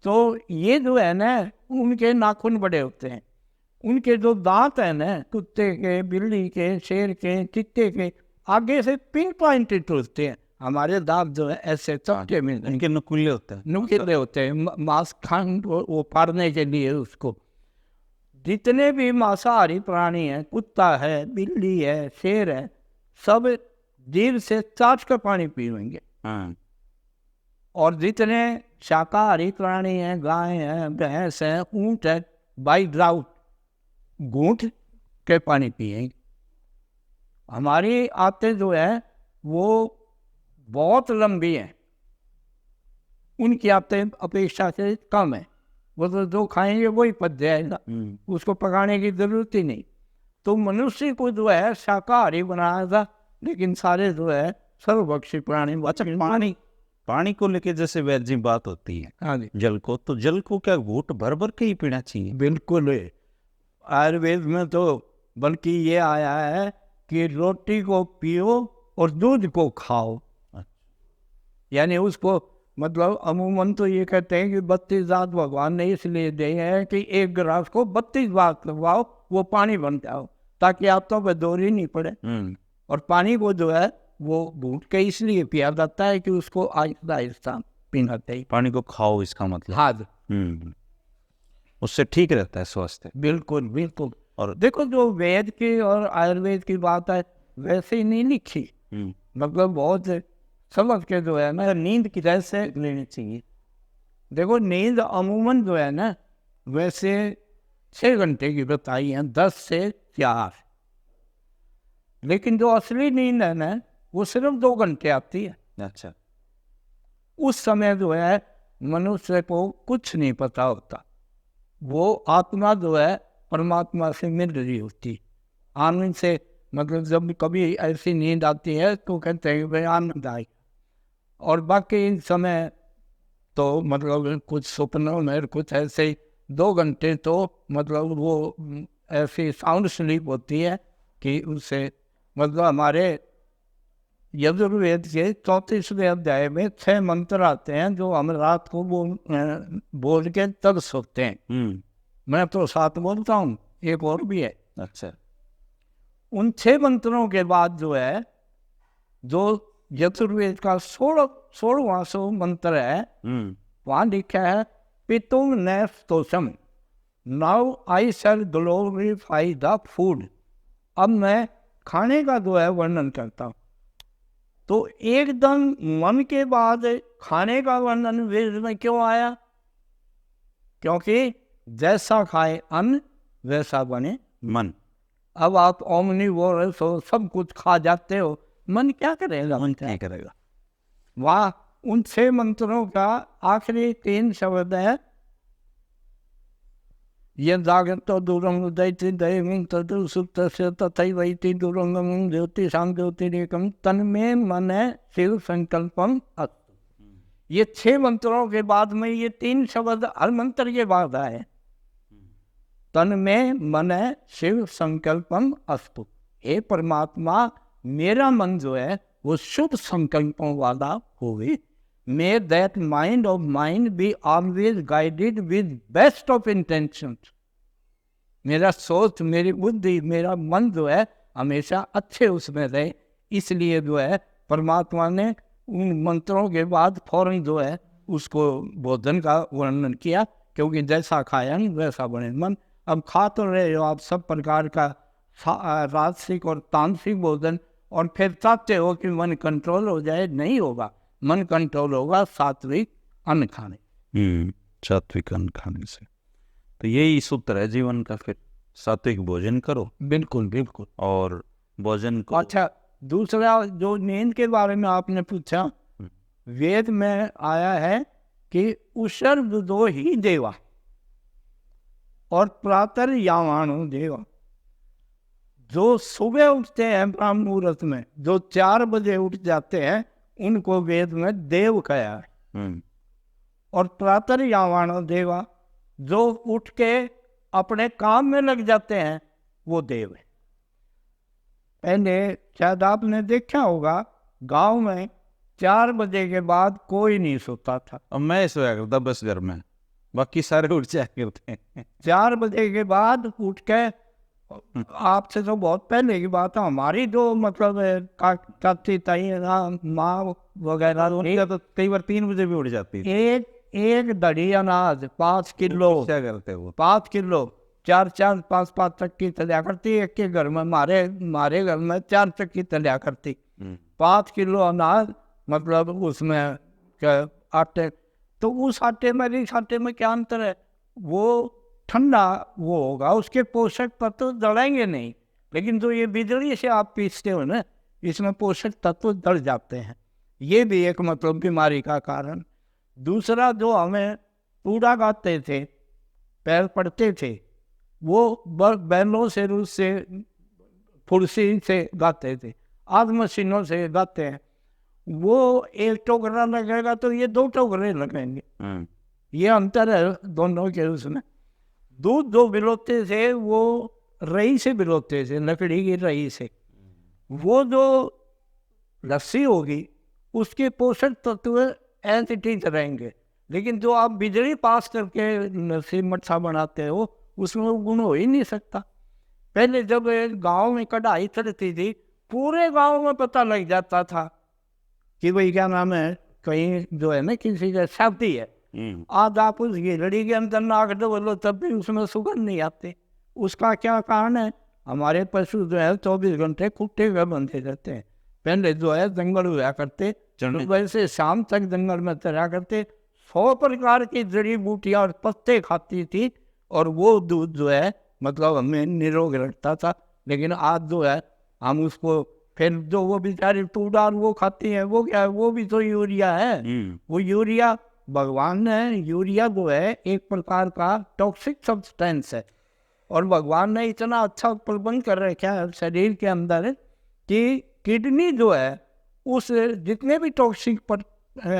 तो ये जो है ना, उनके नाखून बड़े होते हैं। उनके जो दांत है ना, कुत्ते के, बिल्ली के, शेर के, चित्ते के, आगे से पिन पॉइंटेड होते हैं। हमारे दांत जो है ऐसे चौके में इनके नुकीले होते हैं। नुकीले होते हैं, मांस खान वो फाड़ने के लिए उसको। जितने भी मांसाहारी प्राणी हैं, कुत्ता है, बिल्ली है, शेर है, सब जीभ से चाट कर पानी पीएंगे। और जितने शाकाहारी प्राणी हैं, गाय हैं, भैंस हैं, ऊंट है, बाई ड्राउट घूंट के पानी पिएंगे। हमारी आंतें जो है वो बहुत लंबी हैं, उनकी आंतें अपेक्षा से कम है। वो तो जो खाएंगे वही पच जाएगा, उसको पकाने की जरूरत ही नहीं। तो मनुष्य को जो है शाकाहारी बनाया था, लेकिन सारे जो है सर्वभक्षी प्राणी। अच्छा, पानी को लेके जैसे वैद्य जी बात होती है, हाँ जी, जल को, तो जल को क्या घूंट भर भर के ही पीना चाहिए? बिल्कुल। आयुर्वेद में तो बल्कि ये आया है कि रोटी को पियो और दूध को खाओ। यानी उसको, मतलब अमूमन तो ये कहते हैं कि 32 दांत भगवान ने इसलिए दिए हैं कि एक गिलास को 32 बार लगवाओ, वो पानी बन जाओ, ताकि आप तो बेदोर ही नहीं पड़े। और पानी को जो है वो घूंट के इसलिए पिया जाता है कि उसको आहिस्ता आहिस्ता पीना चाहिए। पानी को खाओ, इसका मतलब। हाँ, उससे ठीक रहता है स्वास्थ्य। बिल्कुल बिल्कुल। और देखो, जो वेद की और आयुर्वेद की बात है वैसे ही नहीं लिखी, मतलब बहुत समझ के जो है ना, नींद की जैसे लेनी चाहिए। देखो, नींद अमूमन जो है ना, वैसे 6 घंटे की बताई है, 10 से 4, लेकिन जो असली नींद है ना, वो सिर्फ 2 घंटे आती है। अच्छा, उस समय जो है मनुष्य को कुछ नहीं पता होता, वो आत्मा जो है परमात्मा से मिल रही होती। आनंद से, मतलब जब कभी ऐसी नींद आती है तो कहते हैं भाई आनंद आए। और बाकी समय तो मतलब कुछ सपनों में, कुछ ऐसे 2 घंटे तो मतलब वो ऐसी साउंड स्लीप होती है कि उससे, मतलब हमारे यजुर्वेद के 34वें अध्याय में 6 मंत्र आते हैं जो हम रात को बोल के तब सोते हैं। मैं तो 7 बोलता हूँ, एक और भी है। अच्छा, उन 6 मंत्रों के बाद जो है, जो यजुर्वेद का 16वां मंत्र है, वहां लिखा है पितुम नेस्तोषम, now I shall glorify the food. अब मैं खाने का जो है वर्णन करता हूँ। तो एकदम मन के बाद खाने का वर्णन वेद में क्यों आया? क्योंकि जैसा खाए अन्न वैसा बने मन। अब आप ओमनिवोरस हो, सब कुछ खा जाते हो, मन क्या करेगा? मन क्या करेगा? वाह! उन 6 मंत्रों का आखिरी 3 शब्द है, ये जागतो दूरम उदयति दैवं तदु सुप्तस्य तथैवैति दूरंगम ज्योतिषां ज्योतिरेकम तन्मे मन शिव संकल्पम अस्तु। ये 6 मंत्रों के बाद में ये 3 शब्द हर मंत्र के बाद आए। तन में मन शिव संकल्पम अस्तु। हे परमात्मा, मेरा मन जो है वो शुभ संकल्पों वाला होवे। May that mind of mind be always guided with best of intentions. मेरा सोच, मेरी बुद्धि, मेरा मन जो है हमेशा अच्छे उसमें रहे। इसलिए जो है परमात्मा ने उन मंत्रों के बाद फौरन जो है उसको भोजन का वर्णन किया, क्योंकि जैसा खाया वैसा बने मन। अब खा तो रहे हो आप सब प्रकार का राजसिक और तांत्रिक भोजन, और फिर चाहते हो कि मन कंट्रोल हो जाए। नहीं होगा, मन कंट्रोल होगा सात्विक अन्न खाने। सात्विक अन्न खाने से। तो यही सूत्र है जीवन का। फिर सात्विक भोजन करो। बिल्कुल बिल्कुल। और भोजन को। अच्छा, दूसरा जो नींद के बारे में आपने पूछा, वेद में आया है कि उषर्व दो ही देवा और प्रातः यावाणो देवा। जो सुबह उठते हैं ब्रह्म मुहूर्त में, जो 4 बजे उठ जाते हैं, उनको वेद में देव कहा है। और प्रातः यावाणो देवा, जो उठ के अपने काम में लग जाते हैं, वो देव है। पहले शायद आपने देखा होगा गांव में 4 बजे के बाद कोई नहीं सोता था। अब मैं सोया करता बस घर में, बाकी सारे उठ जाया करते हैं। 4 बजे के बाद उठ के, आपसे तो बहुत पहले की बात है, हमारी जो मतलब चाची ताई माँ वगैरह तो कई बार 3 बजे भी उठ जाती थी। एक दड़ी अनाज 5 किलो, क्या करते वो? 5 किलो 4 5 चक्की तलिया करती। एक के घर में, मारे घर में 4 चक्की तलिया करती। 5 किलो अनाज, मतलब उसमें क्या आटे, तो उस आटे में इस आटे में क्या अंतर है? वो ठंडा वो होगा, उसके पोषक तत्व जलेंगे नहीं। लेकिन जो ये बिजली से आप पीसते हो ना, इसमें पोषक तत्व जल जाते हैं। ये भी एक मतलब बीमारी का कारण। दूसरा, जो हमें कूड़ा गाते थे, पैर पड़ते थे, वो बैलों से, रूस से, फुर्सी से गाते थे। आज मशीनों से गाते हैं। वो एक टोकरा लगेगा तो ये 2 टोकरे लगेंगे। ये अंतर है दोनों के उसमें। दूध जो बिलोते थे वो रई से बिलोते थे, लकड़ी की रई से। वो जो लस्सी होगी उसके पोषक तत्व ऐसे ठीक रहेंगे। लेकिन जो आप बिजली पास करके लस्सी मट्ठा बनाते हो, उसमें वो गुण हो ही नहीं सकता। पहले जब गांव में कढ़ाई चलती थी, पूरे गांव में पता लग जाता था कि भाई क्या नाम है, कहीं जो है ना किसी का शादी है। आज आप उस गिलड़ी के अंदर नाक डबलो तब भी उसमें सुगंध नहीं आती। उसका क्या कारण है? हमारे पशु जो है 24 घंटे कुत्ते में बंधे रहते हैं। पहले जो है जंगल हुआ करते, सुबह से शाम तक जंगल में चला करते, 100 प्रकार की जड़ी बूटियां और पत्ते खाती थी, और वो दूध जो है मतलब हमें निरोग रखता था। लेकिन आज जो है हम उसको, फिर जो वो बेचारी टूडार वो खाती है, वो क्या है? वो भी तो यूरिया है। वो यूरिया भगवान ने, यूरिया जो है एक प्रकार का टॉक्सिक सब्सटेंस है, और भगवान ने इतना अच्छा प्रबंध कर रखा है शरीर के अंदर कि किडनी जो है उस जितने भी टॉक्सिक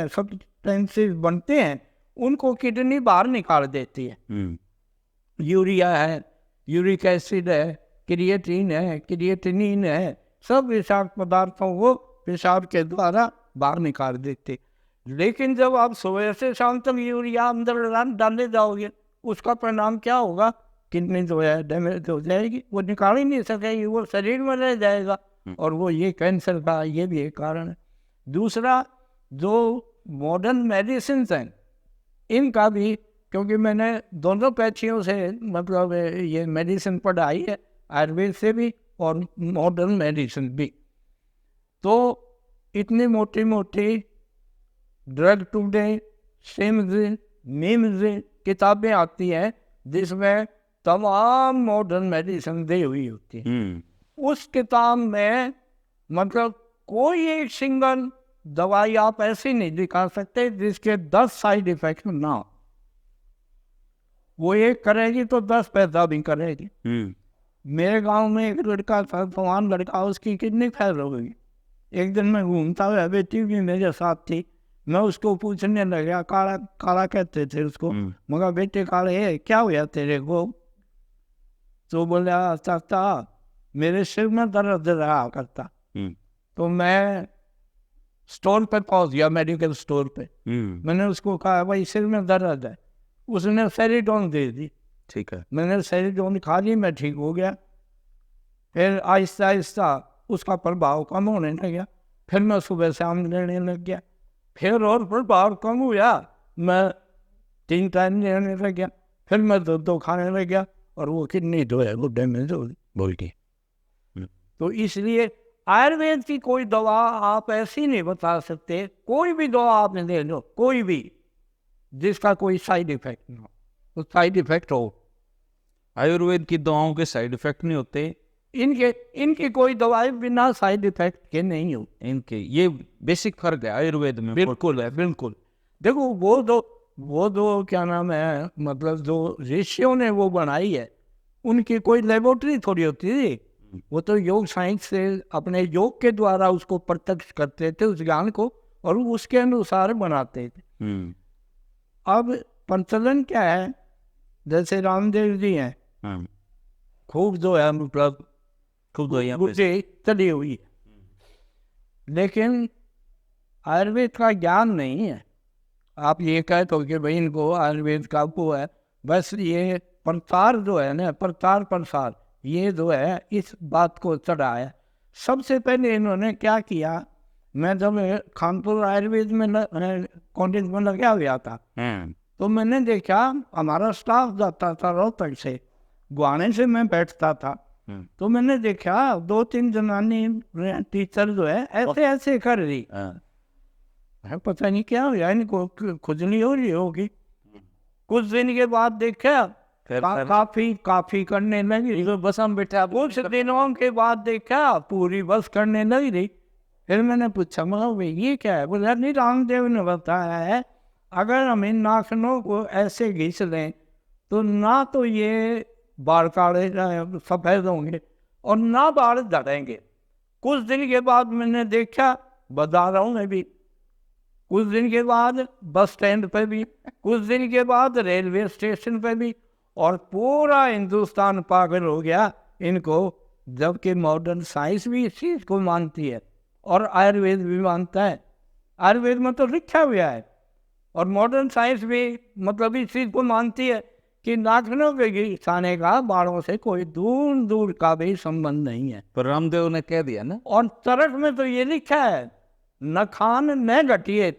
सब्सटेंसेस बनते हैं उनको किडनी बाहर निकाल देती है। यूरिया है, यूरिक एसिड है, क्रिएटिन है, क्रिएटिनिन है, सब विषाक्त पदार्थों को पेशाब के द्वारा बाहर निकाल देते। लेकिन जब आप सुबह से शाम तक यूरिया अंदर डाले जाओगे, उसका परिणाम क्या होगा? किडनी जो है डैमेज हो जाएगी, वो निकाल ही नहीं सकेगी, वो शरीर में रह जाएगा, और वो ये कैंसर का ये भी एक कारण है। दूसरा, जो मॉडर्न मेडिसिन हैं, इनका भी, क्योंकि मैंने दोनों पैथियों से मतलब ये मेडिसिन पढ़ाई है, आयुर्वेद से भी और मॉडर्न मेडिसिन भी, तो इतनी मोटी मोटी ड्रग टुडे, सिम्स, मिम्स किताबें आती हैं जिसमें तमाम मॉडर्न मेडिसिन दी हुई होती है। उस किताब में मतलब कोई एक सिंगल दवाई आप ऐसी नहीं दिखा सकते जिसके 10 साइड इफेक्ट ना हो। वो एक करेगी तो 10 पैसा भी करेगी। मेरे गांव में एक लड़का था, जवान लड़का, उसकी किडनी फेल हो गई। एक दिन मैं घूमता हुआ, बेटी भी मेरे साथ थी, मैं उसको पूछने लगा, काला काला कहते थे उसको, मगर बेटे काले क्या हुआ तेरे को? तो बोला चाचा मेरे सिर में दर्द रहा करता। तो मैं स्टोर पे पहुंच गया, मेडिकल स्टोर पे। मैंने उसको कहा भाई सिर में दर्द है। उसने सेरिडोन दे दी। ठीक है। मैंने सेरिडोन खा ली, मैं ठीक हो गया। फिर आहिस्ता आहिस्ता उसका प्रभाव कम होने लगा। फिर मैं सुबह शाम लेने लग गया। फिर और प्रभाव कम हुआ, मैं 3 टाइम लेने लग गया। फिर मैं दो खाने लग गया और वो किडनी जो है गुड्डे में जो बोल के। तो इसलिए आयुर्वेद की कोई दवा आप ऐसी नहीं बता सकते, कोई भी दवा आप ले लो, कोई भी, जिसका कोई साइड इफेक्ट ना हो। तो साइड इफेक्ट हो, आयुर्वेद की दवाओं के साइड इफेक्ट नहीं होते। इनकी कोई दवाई बिना साइड इफेक्ट के नहीं हो। इनके ये बेसिक फर्क है आयुर्वेद में। बिल्कुल है, बिल्कुल। देखो वो दो क्या नाम है, मतलब जो ऋषियों ने वो बनाई है, उनकी कोई लेबोरेटरी थोड़ी होती थी। वो तो योग साइंस से अपने योग के द्वारा उसको प्रत्यक्ष करते थे, उस ज्ञान को, और उसके अनुसार बनाते थे। अब प्रचलन क्या है, जैसे रामदेव जी हैं, खूब जो है मतलब खूब बुद्धि चली हुई है, लेकिन आयुर्वेद का ज्ञान नहीं है। आप ये कह दो कि भाई इनको आयुर्वेद का वो है, बस ये प्रचार जो है ना, प्रचार प्रसार, ये जो है इस बात को चढ़ा है। सबसे पहले इन्होंने क्या किया, मैं जब कानपुर आयुर्वेद में कॉलेज में लगा हुआ था, तो मैंने देखा हमारा स्टाफ जाता था रोहतक से, गुआने से मैं बैठता था, तो मैंने देखा 2-3 जनानी टीचर जो है ऐसे ऐसे कर रही है, पता नहीं क्या हो गया इनको, खुजली हो रही होगी। कुछ दिन के बाद देखा काफी करने लगी, बस हम बैठा। कुछ दिनों के बाद देखा पूरी बस करने लगी रही। फिर मैंने पूछा, मतलब भाई ये क्या है? बोला नहीं, रामदेव ने बताया है अगर हम इन नाखूनों को ऐसे घिस लें तो ना तो ये बाल काले सफेद होंगे और ना बाल झड़ेंगे। कुछ दिन के बाद मैंने देखा बाजारों में भी, कुछ दिन के बाद बस स्टैंड पे भी, कुछ दिन के बाद रेलवे स्टेशन पे भी, और पूरा हिंदुस्तान पागल हो गया इनको, जबकि मॉडर्न साइंस भी इस चीज़ को मानती है और आयुर्वेद भी मानता है। आयुर्वेद में तो लिखा हुआ है, और मॉडर्न साइंस भी मतलब इस चीज़ को मानती है कि नाखूनों के घिसाने का बालों से कोई दूर दूर का भी संबंध नहीं है। पर रामदेव ने कह दिया ना, और तरफ में तो ये लिखा है, न खान न घटिए,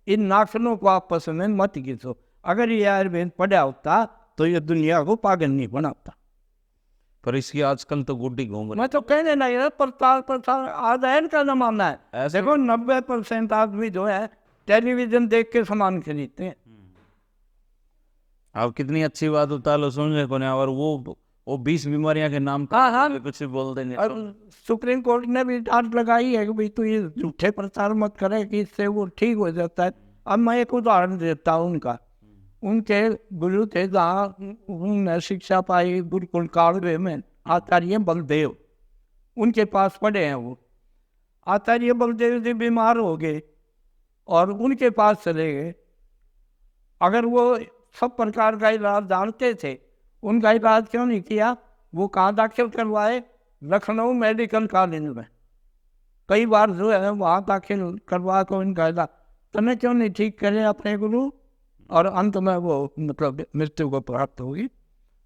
इन नाखूनों को आपस में मत घिसो। अगर ये आयुर्वेद पढ़ा होता तो ये दुनिया को पागल नहीं बनाता। पर इसकी आजकल तो गुड्डी घूम रही। मैं तो कहने लगा प्रचार आदान का जमाना है। देखो 90% आदमी जो है टेलीविजन देख के सामान खरीदते हैं। आप कितनी अच्छी बात होता लो सुनने को नहीं, और वो 20 बीमारियां के नाम कुछ बोल देंगे। और सुप्रीम कोर्ट ने भी डांट लगाई है कि भाई तू ये झूठे प्रचार मत करे कि इससे वो ठीक हो जाता है। अब मैं एक उदाहरण देता हूँ उनका। उनके गुरु थे जहाँ उन्होंने शिक्षा पाई गुरुकुल कालवे में, आचार्य बलदेव, उनके पास पढ़े हैं वो। आचार्य बलदेव जी बीमार हो गए और उनके पास चले गए। अगर वो सब प्रकार का इलाज जानते थे, उनका इलाज क्यों नहीं किया? वो कहाँ दाखिल करवाए? लखनऊ मेडिकल कॉलेज में। कई बार जो है वहाँ दाखिल करवा कर उनका इलाज तने क्यों नहीं ठीक करे अपने गुरु, और अंत में वो मतलब मृत्यु को प्राप्त होगी।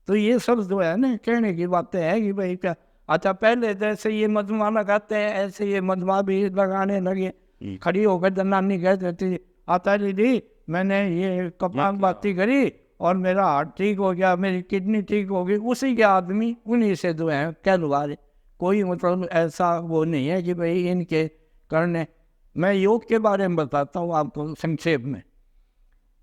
तो ये सब जो है ना कहने की बातें हैं कि भाई क्या, अच्छा पहले जैसे ये मजमा लगाते हैं ऐसे ये मजमा भी लगाने लगे। खड़ी होकर जनानी कह देती, आचार्य जी मैंने ये कपाल बाती करी और मेरा हार्ट ठीक हो गया, मेरी किडनी ठीक हो गई। उसी के आदमी उन्हीं से जो है कहलवा रहे। कोई मतलब ऐसा वो नहीं है कि भाई इनके करने, मैं योग के बारे में बताता हूँ आपको संक्षेप में।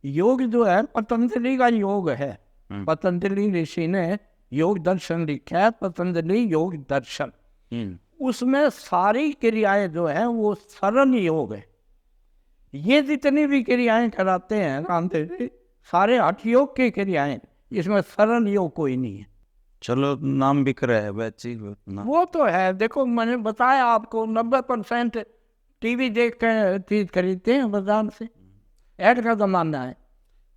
योग जो है पतंजलि का योग है। पतंजलि ऋषि ने योग दर्शन लिखा है, पतंजलि योग दर्शन। उसमें सारी क्रियाएं जो है वो सरल योग है। ये जितनी भी क्रियाएं कराते हैं रामदेव जी, सारे हठ योग की क्रियाएं, इसमें सरल योग कोई नहीं है। चलो नाम बिक रहा है बच्ची वो तो है, देखो मैंने बताया आपको 90% टीवी देख कर चीज खरीदते हैं बाजार से, ऐड का जमाना है।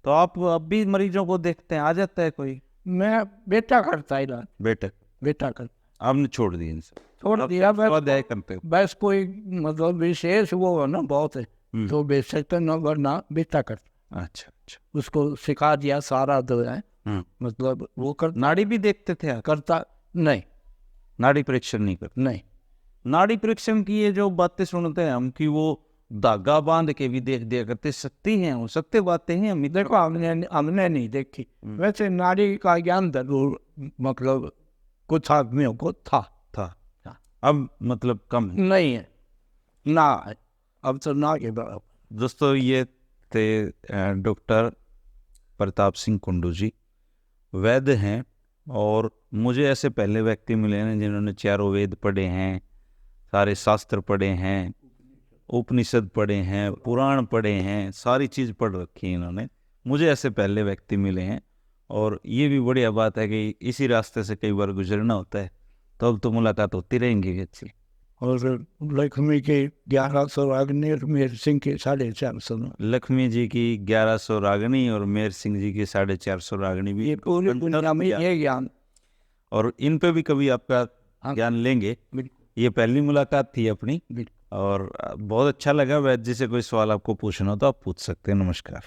तो आप अब भी मरीजों को देखते हैं, आ जाता है कोई? मैं बेटा करता है इलाज, बेटा करता, आपने छोड़ दिया इनसे? छोड़ दिया। स्वाध्याय करते हो? बस कोई मतलब विशेष वो है ना बहुत है तो बेच सकते न, वरना बेटा करता। अच्छा अच्छा। उसको सिखा दिया सारा जो है, मतलब वो कर। नाड़ी भी देखते थे आप? करता नहीं, नाड़ी परीक्षण नहीं करते? नहीं। नाड़ी परीक्षण की ये जो बातें सुनते हैं हम कि वो धागा बांध के भी देख दिया करते, सत्य हैं वो? सत्य बातें हैं हम? देखो हमने नहीं देखी। वैसे नाड़ी का ज्ञान जरूर मतलब कुछ आदमियों को था। अब मतलब कम है? नहीं है ना, अब तो ना के बराबर। दोस्तों ये थे डॉक्टर प्रताप सिंह कुंडू जी, वैद्य हैं। और मुझे ऐसे पहले व्यक्ति मिले हैं जिन्होंने चारों वेद पढ़े हैं, सारे शास्त्र पढ़े हैं, उपनिषद पढ़े हैं, पुराण पढ़े हैं, सारी चीज़ पढ़ रखी है इन्होंने। मुझे ऐसे पहले व्यक्ति मिले हैं। और ये भी बढ़िया बात है कि इसी रास्ते से कई बार गुजरना होता है, तो अब तो मुलाकात होती रहेंगी अच्छी। और लक्ष्मी के 1100 रागनी और मेहर सिंह के 450। लक्ष्मी जी की 1100 रागनी और मेहर सिंह जी की 450 रागनी भी ये पूरी दुनिया में ये ज्ञान, और इन पे भी कभी आपका ज्ञान लेंगे। ये पहली मुलाकात थी अपनी, और बहुत अच्छा लगा। वैद्य जी से कोई सवाल आपको पूछना हो तो आप पूछ सकते हैं। नमस्कार।